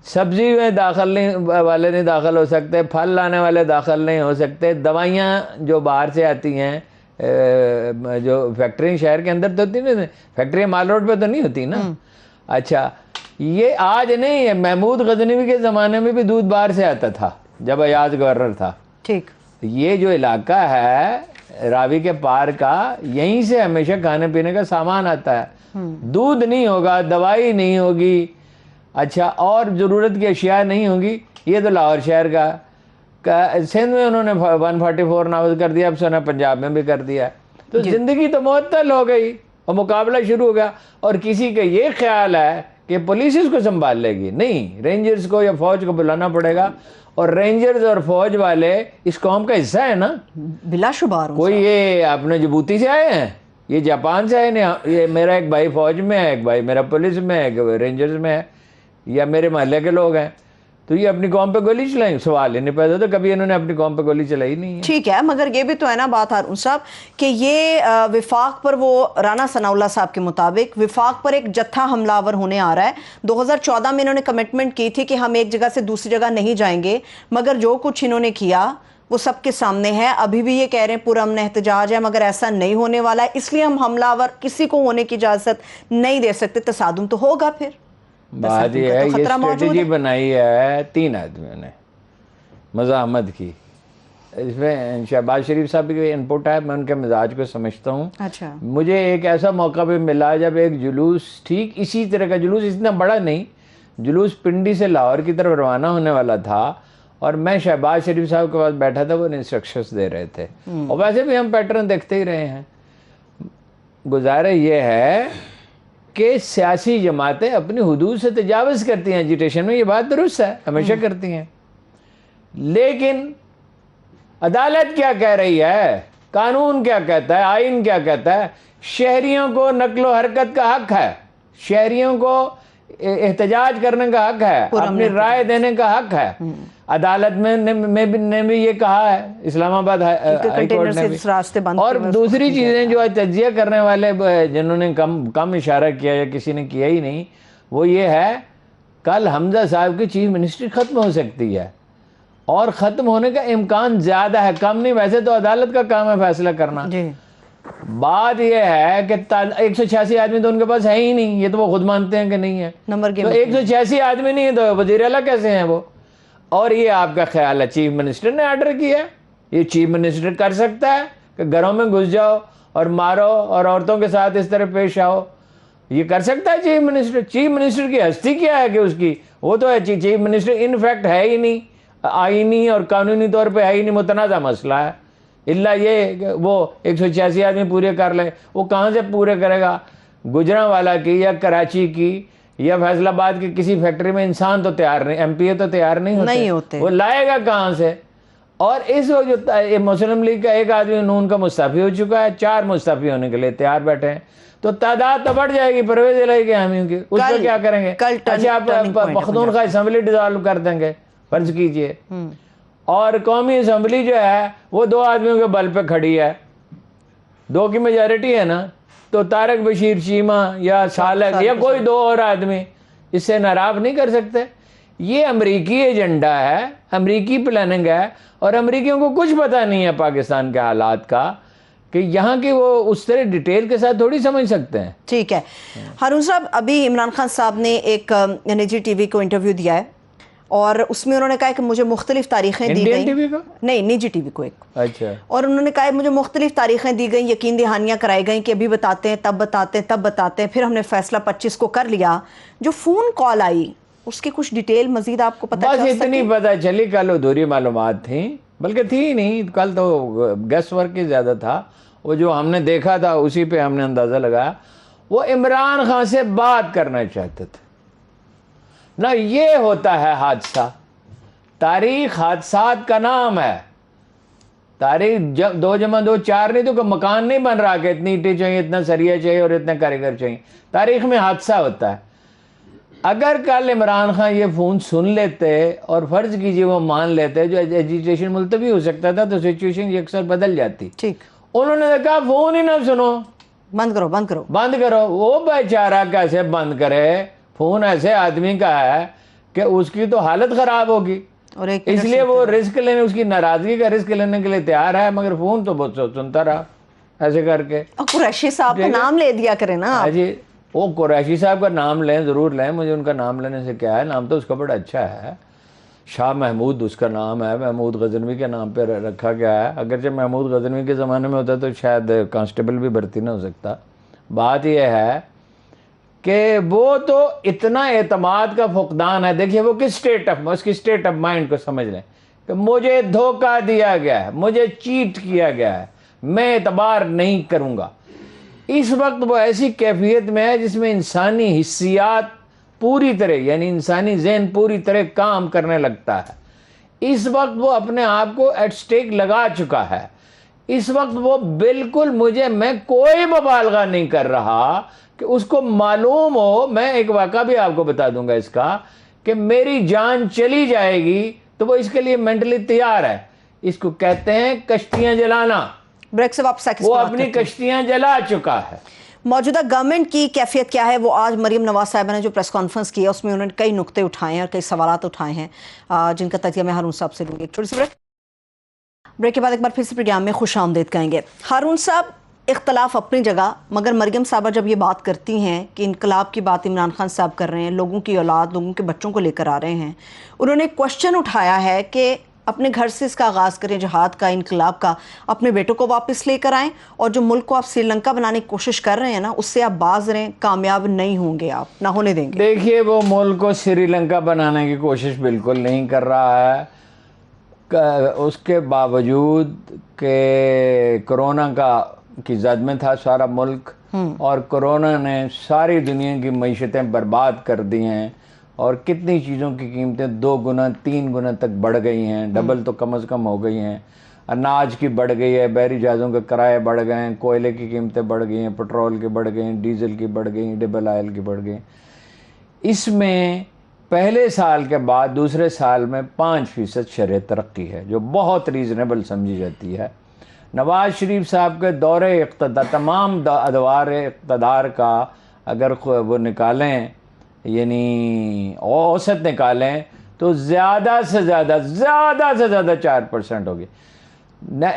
سبزی میں داخل نہیں والے نہیں داخل ہو سکتے, پھل لانے والے داخل نہیں ہو سکتے, دوائیاں جو باہر سے آتی ہیں جو فیکٹری شہر کے اندر تو ہوتی نہیں, فیکٹری مال روڈ پہ تو نہیں ہوتی نا. اچھا یہ آج نہیں ہے, محمود غزنوی کے زمانے میں بھی دودھ باہر سے آتا تھا جب ایاز گورنر تھا. ٹھیک. یہ جو علاقہ ہے راوی کے پار کا, یہیں سے ہمیشہ کھانے پینے کا سامان آتا ہے. دودھ نہیں ہوگا, دوائی نہیں ہوگی, اچھا اور ضرورت کی اشیاء نہیں ہوگی. یہ تو لاہور شہر کا, سندھ میں انہوں نے 144 نافذ کر دیا, اب سنا پنجاب میں بھی کر دیا. تو زندگی تو معطل ہو گئی اور مقابلہ شروع ہو گیا. اور کسی کا یہ خیال ہے کہ پولیس اس کو سنبھال لے گی, نہیں, رینجرز کو یا فوج کو بلانا پڑے گا. اور رینجرز اور فوج والے اس قوم کا حصہ ہے نا, بلا شبہ. کوئی یہ اپنے جبوتی سے آئے ہیں, یہ جاپان سے آئے نہیں. یہ میرا ایک بھائی فوج میں ہے, ایک بھائی میرا پولیس میں ہے, ایک رینجرز میں ہے, یا میرے محلے کے لوگ ہیں. تو یہ اپنی قوم پہ گولی چلائیں, سوال ہی نہیں پیدا ہوتا, کبھی انہوں نے اپنی قوم پہ گولی چلائی نہیں ہے. ٹھیک ہے, مگر یہ بھی تو ہے نا بات ہارون صاحب کہ یہ وفاق پر, وہ رانا ثناء اللہ صاحب کے مطابق وفاق پر ایک جتھا حملہ آور ہونے آ رہا ہے. 2014 میں انہوں نے کمٹمنٹ کی تھی کہ ہم ایک جگہ سے دوسری جگہ نہیں جائیں گے, مگر جو کچھ انہوں نے کیا وہ سب کے سامنے ہے. ابھی بھی یہ کہہ رہے ہیں پرامن احتجاج ہے, مگر ایسا نہیں ہونے والا ہے, اس لیے ہم حملہ آور کسی کو ہونے کی اجازت نہیں دے سکتے. تصادم تو ہوگا پھر. بات یہ ہے, یہ اسٹریٹجی بنائی ہے 3 آدمیوں نے, مزاحمت کی. اس میں شہباز شریف صاحب کی انپٹ ہے, میں ان کے مزاج کو سمجھتا ہوں. اچھا. مجھے ایک ایسا موقع بھی ملا جب ایک جلوس, ٹھیک اسی طرح کا جلوس, اتنا بڑا نہیں, جلوس پنڈی سے لاہور کی طرف روانہ ہونے والا تھا, اور میں شہباز شریف صاحب کے پاس بیٹھا تھا, وہ انسٹرکشنز دے رہے تھے. اور ویسے بھی ہم پیٹرن دیکھتے ہی رہے ہیں. گزارا یہ ہے کہ سیاسی جماعتیں اپنی حدود سے تجاوز کرتی ہیں ایجیٹیشن میں, یہ بات درست ہے, ہمیشہ کرتی ہیں. لیکن عدالت کیا کہہ رہی ہے, قانون کیا کہتا ہے, آئین کیا کہتا ہے؟ شہریوں کو نقل و حرکت کا حق ہے, شہریوں کو احتجاج کرنے کا حق ہے, اپنی رائے دینے کا حق ہے. عدالت نے بھی یہ کہا ہے, اسلام آباد ہائی کورٹ نے بھی. اور دوسری چیزیں جو تجزیہ کرنے والے جنہوں نے کم اشارہ کیا یا کسی نے کیا ہی نہیں, وہ یہ ہے کل حمزہ صاحب کی چیف منسٹری ختم ہو سکتی ہے, اور ختم ہونے کا امکان زیادہ ہے, کم نہیں. ویسے تو عدالت کا کام ہے فیصلہ کرنا. بات یہ ہے کہ 186 آدمی تو ان کے پاس ہے ہی نہیں, یہ تو وہ خود مانتے ہیں کہ نہیں ہے. تو 186 آدمی نہیں ہے تو وزیر اعلیٰ کیسے ہیں وہ؟ اور یہ آپ کا خیال ہے چیف منسٹر نے آرڈر کیا, یہ چیف منسٹر کر سکتا ہے کہ گھروں میں گھس جاؤ اور مارو اور عورتوں کے ساتھ اس طرح پیش آؤ؟ یہ کر سکتا ہے چیف منسٹر؟ چیف منسٹر کی ہستی کیا ہے کہ اس کی, وہ تو ہے چیف منسٹر ان فیکٹ ہے ہی نہیں, آئینی اور قانونی طور پہ ہے ہی نہیں, متنازع مسئلہ ہے. اللہ یہ کہ وہ 186 آدمی پورے کر لے, وہ کہاں سے پورے کرے گا؟ گجرانوالہ کی یا کراچی کی یا فیصل آباد کی کسی فیکٹری میں انسان تو تیار نہیں, ایم پی اے تو تیار نہیں ہوتے, وہ لائے گا کہاں سے؟ اور اس وقت جو مسلم لیگ کا ایک آدمی نون کا مستعفی ہو چکا ہے, 4 مستعفی ہونے کے لیے تیار بیٹھے ہیں, تو تعداد تو بڑھ جائے گی پرویز الہی کے حامیوں کی. اس کو کیا کریں گے؟ اچھا آپ پختونخوا اسمبلی ڈیزالو کر دیں گے فرض کیجئے, اور قومی اسمبلی جو ہے وہ 2 آدمیوں کے بل پہ کھڑی ہے, 2 کی میجارٹی ہے نا, تو طارق بشیر چیمہ یا صالح یا کوئی 2 اور آدمی اس سے ناراض نہیں کر سکتے. یہ امریکی ایجنڈا ہے, امریکی پلاننگ ہے, اور امریکیوں کو کچھ پتہ نہیں ہے پاکستان کے حالات کا, کہ یہاں کی وہ اس طرح ڈیٹیل کے ساتھ تھوڑی سمجھ سکتے ہیں. ٹھیک ہے ہارون صاحب, ابھی عمران خان صاحب نے ایک نجی ٹی وی کو انٹرویو دیا ہے, اور اس میں انہوں نے کہا کہ مجھے مختلف تاریخیں دی گئیں. نہیں, نجی ٹی وی کو ایک. اچھا. اور انہوں نے کہا مجھے مختلف تاریخیں دی گئیں, یقین دہانیاں کرائی گئیں کہ ابھی بتاتے ہیں, تب بتاتے ہیں, تب بتاتے ہیں, پھر ہم نے فیصلہ 25 کو کر لیا. جو فون کال آئی اس کی کچھ ڈیٹیل مزید آپ کو پتہ چل سکتی؟ بس اتنی پتہ چلی, کل ادھوری معلومات تھیں, بلکہ تھی نہیں, کل تو گیس ورک ہی زیادہ تھا. وہ جو ہم نے دیکھا تھا اسی پہ ہم نے اندازہ لگایا. وہ عمران خان سے بات کرنا چاہتے تھے نہ. یہ ہوتا ہے حادثہ, تاریخ حادثات کا نام ہے. تاریخ 2 × 2 4 نہیں, تو کوئی مکان نہیں بن رہا کہ اتنی اینٹیں چاہیے, اتنا سریہ چاہیے اور اتنے کاریگر چاہیے. تاریخ میں حادثہ ہوتا ہے. اگر کل عمران خان یہ فون سن لیتے اور فرض کیجئے وہ مان لیتے, جو ایجیٹیشن ملتوی ہو سکتا تھا, تو سچویشن یہ اکثر بدل جاتی. ٹھیک. انہوں نے کہا فون ہی نہ سنو, بند کرو بند کرو. وہ بیچارہ کیسے بند کرے؟ فون ایسے آدمی کا ہے کہ اس کی تو حالت خراب ہوگی، اور ایک اس لیے وہ رسک لینے، اس کی ناراضگی کا رسک لینے کے لیے تیار ہے، مگر فون تو بہت سنتا رہا ایسے کر کے۔ قریشی صاحب کا نام لے دیا کریں نا آپ۔ جی وہ قریشی صاحب کا نام لیں، ضرور لیں، مجھے ان کا نام لینے سے کیا ہے، نام تو اس کا بڑا اچھا ہے، شاہ محمود اس کا نام ہے، محمود غزنوی کے نام پہ رکھا گیا ہے، اگرچہ محمود غزنوی کے زمانے میں ہوتا تو شاید کانسٹیبل بھی بھرتی نہ ہو سکتا۔ بات یہ ہے کہ وہ تو اتنا اعتماد کا فقدان ہے، دیکھیے وہ کس اس کی اسٹیٹ آف مائنڈ کو سمجھ لیں کہ مجھے دھوکہ دیا گیا ہے، مجھے چیٹ کیا گیا ہے، میں اعتبار نہیں کروں گا۔ اس وقت وہ ایسی کیفیت میں ہے جس میں انسانی حسیات پوری طرح، یعنی انسانی ذہن پوری طرح کام کرنے لگتا ہے۔ اس وقت وہ اپنے آپ کو ایٹ سٹیک لگا چکا ہے۔ اس وقت وہ بالکل میں کوئی مبالغہ نہیں کر رہا کہ اس کو معلوم ہو، میں ایک واقعہ بھی آپ کو بتا دوں گا اس کا، کہ میری جان چلی جائے گی تو وہ اس کے لیے مینٹلی تیار ہے۔ اس کو کہتے ہیں کشتیاں جلانا، بریک سے واپس وہ اپنی کشتیاں جلا چکا ہے۔ موجودہ گورنمنٹ کی کیفیت کیا ہے؟ وہ آج مریم نواز صاحبہ نے جو پریس کانفرنس کی ہے اس میں انہوں نے کئی نقطے اٹھائے ہیں اور کئی سوالات اٹھائے ہیں جن کا تجزیہ میں ہارون صاحب سے لوں گی۔ چھوٹی سی بریک کے بعد ایک بار پھر سے پروگرام میں خوش آمدید کہیں گے۔ ہارون صاحب، اختلاف اپنی جگہ، مگر مریم صاحبہ جب یہ بات کرتی ہیں کہ انقلاب کی بات عمران خان صاحب کر رہے ہیں، لوگوں کی اولاد، لوگوں کے بچوں کو لے کر آ رہے ہیں، انہوں نے کوشچن اٹھایا ہے کہ اپنے گھر سے اس کا آغاز کریں، جہاد کا، انقلاب کا، اپنے بیٹوں کو واپس لے کر آئیں، اور جو ملک کو آپ سری لنکا بنانے کی کوشش کر رہے ہیں نا، اس سے آپ باز رہیں، کامیاب نہیں ہوں گے، آپ نہ ہونے دیں گے۔ دیکھیے وہ ملک کو سری لنکا بنانے کی کوشش بالکل نہیں کر رہا ہے، اس کے باوجود کہ کرونا کی زد میں تھا سارا ملک، اور کرونا نے ساری دنیا کی معیشتیں برباد کر دی ہیں، اور کتنی چیزوں کی قیمتیں 2 گنا 3 گنا تک بڑھ گئی ہیں، ڈبل تو کم از کم ہو گئی ہیں، اناج کی بڑھ گئی ہے، بحری جہازوں کے کرائے بڑھ گئے ہیں، کوئلے کی قیمتیں بڑھ گئی ہیں، پٹرول کی بڑھ گئی ہیں، ڈیزل کی بڑھ گئی ہیں، ڈبل آئل کی بڑھ گئی ہیں۔ اس میں پہلے سال کے بعد دوسرے سال میں 5% شرح ترقی ہے، جو بہت ریزنیبل سمجھی جاتی ہے۔ نواز شریف صاحب کے دور اقتدار، تمام ادوار اقتدار کا اگر وہ نکالیں، یعنی اوسط نکالیں، تو زیادہ سے زیادہ 4% ہوگی۔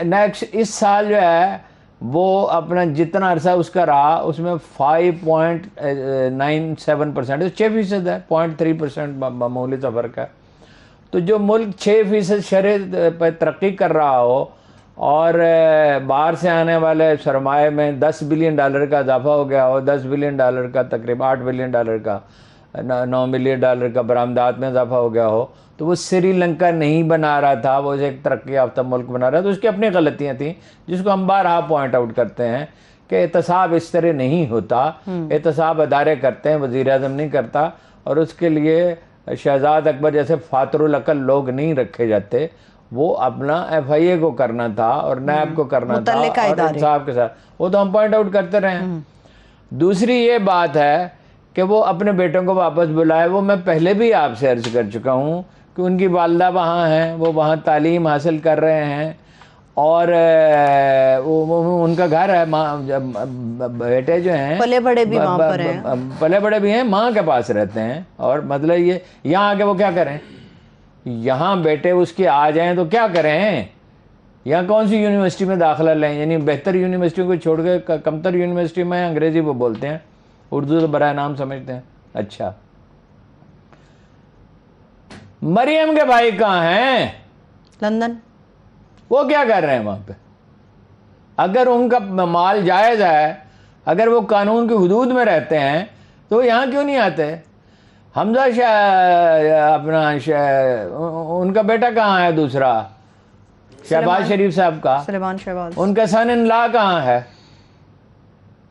نیکسٹ اس سال جو ہے وہ اپنا جتنا عرصہ اس کا رہا اس میں 5.97%، 6% ہے، 0.3% معمولی سا فرق ہے۔ تو جو ملک 6% شرح پہ ترقی کر رہا ہو اور باہر سے آنے والے سرمایہ میں $10 بلین کا اضافہ ہو گیا ہو، $10 بلین کا، تقریباً $8 بلین کا، $9 بلین کا برآمدات میں اضافہ ہو گیا ہو، تو وہ سری لنکا نہیں بنا رہا تھا، وہ ایک ترقی یافتہ ملک بنا رہا تھا۔ تو اس کی اپنی غلطیاں تھیں جس کو ہم بارہا پوائنٹ آؤٹ کرتے ہیں کہ احتساب اس طرح نہیں ہوتا، احتساب ادارے کرتے ہیں، وزیر اعظم نہیں کرتا، اور اس کے لیے شہزاد اکبر جیسے فاتر العقل لوگ نہیں رکھے جاتے، وہ اپنا ایف آئی اے کو کرنا تھا اور نیب کو کرنا تھا، اور انصاف کے ساتھ، وہ تو ہم پوائنٹ آؤٹ کرتے رہے ہیں۔ دوسری یہ بات ہے کہ وہ اپنے بیٹوں کو واپس بلائے، وہ میں پہلے بھی آپ سے عرض کر چکا ہوں کہ ان کی والدہ وہاں ہیں، وہ وہاں تعلیم حاصل کر رہے ہیں، اور ان کا گھر ہے، بیٹے جو ہیں پلے بڑے بھی وہاں پر ہیں، پلے بڑے بھی ہیں، ماں کے پاس رہتے ہیں، اور مطلب یہ یہاں آ کے وہ کیا کریں؟ یہاں بیٹے اس کے آ جائیں تو کیا کریں؟ یہاں کون سی یونیورسٹی میں داخلہ لیں؟ یعنی بہتر یونیورسٹیوں کو چھوڑ کے کمتر یونیورسٹی میں، انگریزی وہ بولتے ہیں، اردو تو برائے نام سمجھتے ہیں۔ اچھا، مریم کے بھائی کہاں ہیں؟ لندن۔ وہ کیا کر رہے ہیں وہاں پہ؟ اگر ان کا مال جائز ہے، اگر وہ قانون کی حدود میں رہتے ہیں تو یہاں کیوں نہیں آتے؟ حمزہ ان کا بیٹا کہاں ہے دوسرا؟ شہباز شریف صاحب کا، سلیمان شہباز، ان کا سن ان لا کہاں ہے؟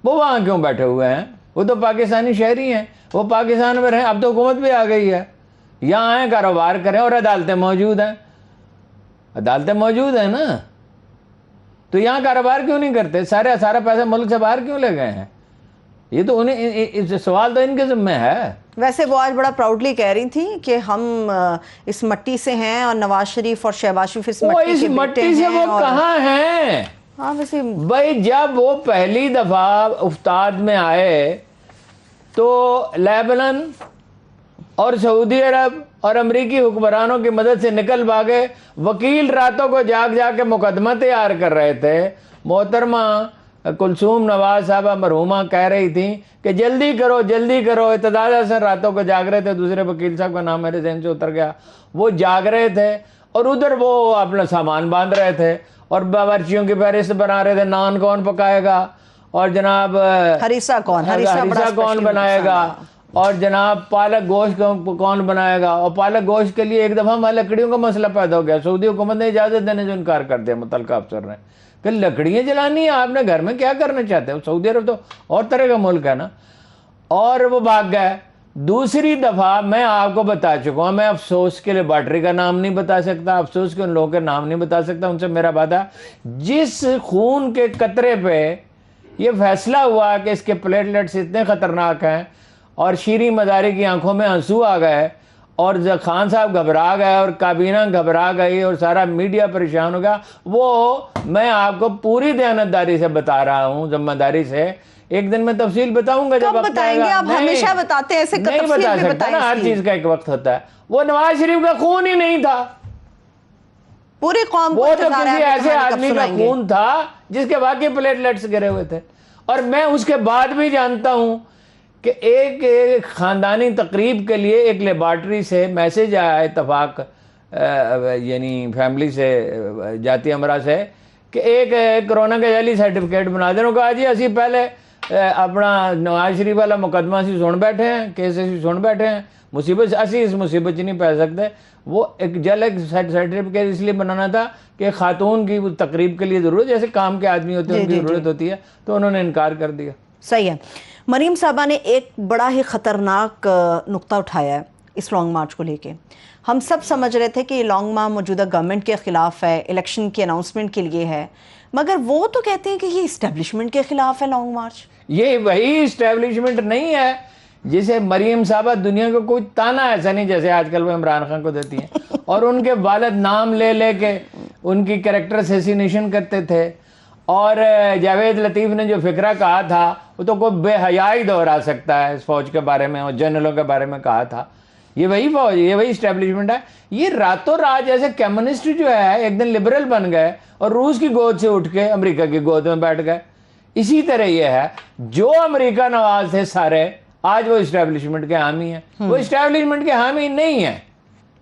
وہ وہاں کیوں بیٹھے ہوئے ہیں؟ وہ تو پاکستانی شہری ہیں، وہ پاکستان میں رہیں، اب تو حکومت بھی آ گئی ہے، یہاں آئیں، کاروبار کریں، اور عدالتیں موجود ہیں، عدالتیں موجود ہیں نا، تو یہاں کاروبار کیوں نہیں کرتے؟ سارا پیسہ ملک سے باہر کیوں لے گئے ہیں؟ یہ تو انہیں سوال تو ان کے ذمہ ہے۔ ویسے وہ آج بڑا پراؤڈلی کہہ رہی تھی کہ ہم اس مٹی سے ہیں، اور نواز شریف اور شہباز شریف اس مٹی کے بیٹے ہیں۔ سے وہ کہاں ہیں؟ ہاں ویسے بھائی جب وہ پہلی دفعہ افتاد میں آئے تو لیبنان اور سعودی عرب اور امریکی حکمرانوں کی مدد سے نکل بھاگے. وکیل راتوں کو جاگ جا کے مقدمہ تیار کر رہے تھے. محترمہ کلثوم نواز صاحبہ مرحومہ کہہ رہی تھیں کہ جلدی کرو جلدی کرو. ارتداد حسن راتوں کو جاگ رہے تھے, دوسرے وکیل صاحب کا نام میرے ذہن سے اتر گیا, وہ جاگ رہے تھے اور ادھر وہ اپنا سامان باندھ رہے تھے اور باورچیوں کی فہرست بنا رہے تھے. نان کون پکائے گا اور جناب ہریسہ کون بنائے گا اور جناب پالک گوشت کون بنائے گا. اور پالک گوشت کے لیے ایک دفعہ ہمارے لکڑیوں کا مسئلہ پیدا ہو گیا. سعودی حکومت نے اجازت دینے سے انکار کر دیا متعلقہ افسر نے کہ لکڑیاں جلانی ہیں, آپ نے گھر میں کیا کرنا چاہتے ہیں. سعودی عرب تو اور طرح کا ملک ہے نا. اور وہ بھاگ گئے. دوسری دفعہ میں آپ کو بتا چکا ہوں, میں افسوس کے لیبارٹری کا نام نہیں بتا سکتا, افسوس کے ان لوگوں کے نام نہیں بتا سکتا, ان سے میرا وعدہ, جس خون کے قطرے پہ یہ فیصلہ ہوا کہ اس کے پلیٹلیٹس اتنے خطرناک ہیں اور شیریں مزاری کی آنکھوں میں آنسو آ گئے اور خان صاحب گھبرا گئے اور کابینہ گھبرا گئی اور سارا میڈیا پریشان ہو گیا, وہ میں آپ کو پوری دیانتداری سے بتا رہا ہوں, ذمہ داری سے. ایک دن میں تفصیل بتاؤں گا, جب بتائیں گے. آپ ہمیشہ بتاتے ہیں ایسے, نہیں بتا سکتا نا, ہر چیز کا ایک وقت ہوتا ہے. وہ نواز شریف کا خون ہی نہیں تھا, پوری قوم کو وہ تو کسی ایسے آدمی کا خون تھا جس کے واقعی پلیٹلیٹس گرے ہوئے تھے. اور میں اس کے بعد بھی جانتا ہوں کہ ایک خاندانی تقریب کے لیے ایک لیبارٹری سے میسج آیا اتفاق, یعنی فیملی سے, جاتی امرا سے, کہ ایک کرونا کا جعلی سرٹیفکیٹ بنا دیں. کہا جی اسی پہلے اپنا نواز شریف والا مقدمہ اسی سن بیٹھے ہیں, کیس اسی سن بیٹھے ہیں, مصیبت اسی اس مصیبت نہیں پہ سکتے. وہ ایک سرٹیفکیٹ اس لیے بنانا تھا کہ خاتون کی تقریب کے لیے ضرورت, جیسے کام کے آدمی ہوتے ہیں ان کی ضرورت ہوتی ہے, تو انہوں نے انکار کر دیا. صحیح ہے. مریم صاحبہ نے ایک بڑا ہی خطرناک نقطہ اٹھایا ہے اس لانگ مارچ کو لے کے. ہم سب سمجھ رہے تھے کہ یہ لانگ مارچ موجودہ گورنمنٹ کے خلاف ہے, الیکشن کی اناؤنسمنٹ کے لیے ہے, مگر وہ تو کہتے ہیں کہ یہ اسٹیبلشمنٹ کے خلاف ہے لانگ مارچ. یہ وہی اسٹیبلشمنٹ نہیں ہے جسے مریم صاحبہ دنیا کو کوئی تانا ایسا نہیں جیسے آج کل وہ عمران خان کو دیتی ہیں, اور ان کے والد نام لے لے کے ان کی کریکٹر اسیسینیشن کرتے تھے. اور جاوید لطیف نے جو فکرہ کہا تھا وہ تو کوئی بے حیا ہی دہرا سکتا ہے اس فوج کے بارے میں اور جنرلوں کے بارے میں کہا تھا. یہ وہی فوج, یہ وہی اسٹیبلشمنٹ ہے. یہ راتوں رات جیسے کمیونسٹ جو ہے ایک دن لبرل بن گئے اور روس کی گود سے اٹھ کے امریکہ کی گود میں بیٹھ گئے. اسی طرح یہ ہے, جو امریکہ نواز تھے سارے آج وہ اسٹیبلشمنٹ کے حامی ہیں. وہ اسٹیبلشمنٹ کے حامی نہیں ہیں,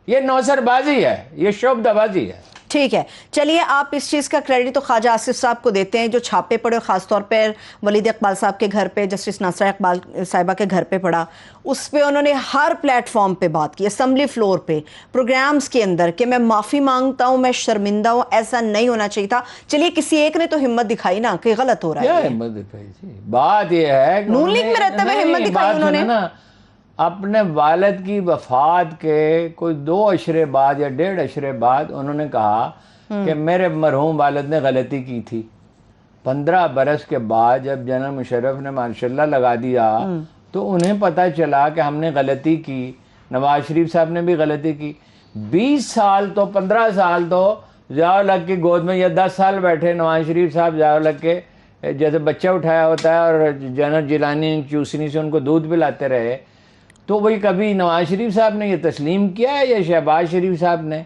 یہ نوسر بازی ہے, یہ شعبدہ بازی ہے. ٹھیک ہے, چلیے آپ اس چیز کا کریڈٹ تو خواجہ آصف صاحب کو دیتے ہیں جو چھاپے پڑے, خاص طور پر ولید اقبال صاحب کے گھر پہ, جسٹس ناصرہ اقبال صاحبہ کے گھر پہ پڑا. اس پہ انہوں نے ہر پلیٹ فارم پہ بات کی, اسمبلی فلور پہ, پروگرامز کے اندر, کہ میں معافی مانگتا ہوں, میں شرمندہ ہوں, ایسا نہیں ہونا چاہیے تھا. چلیے کسی ایک نے تو ہمت دکھائی نا کہ غلط ہو رہا ہے. کیا ہمت دکھائی جی؟ بات یہ ہے کہ نون لیگ میں رہتے ہوئے ہمت دکھائی انہوں نے نا, اپنے والد کی وفات کے کوئی 2 عشرے بعد یا 1.5 عشرے بعد انہوں نے کہا کہ میرے مرحوم والد نے غلطی کی تھی. 15 برس کے بعد جب جنرل مشرف نے ماشاء اللہ لگا دیا تو انہیں پتہ چلا کہ ہم نے غلطی کی, نواز شریف صاحب نے بھی غلطی کی. 20 سال تو 15 سال تو ضیاء الحق کی گود میں, یا 10 سال بیٹھے نواز شریف صاحب ضیاء الحق کے جیسے بچہ اٹھایا ہوتا ہے اور جنرل جیلانی چوسنی سے ان کو دودھ پلاتے رہے. تو وہی کبھی نواز شریف صاحب نے یہ تسلیم کیا ہے یا شہباز شریف صاحب نے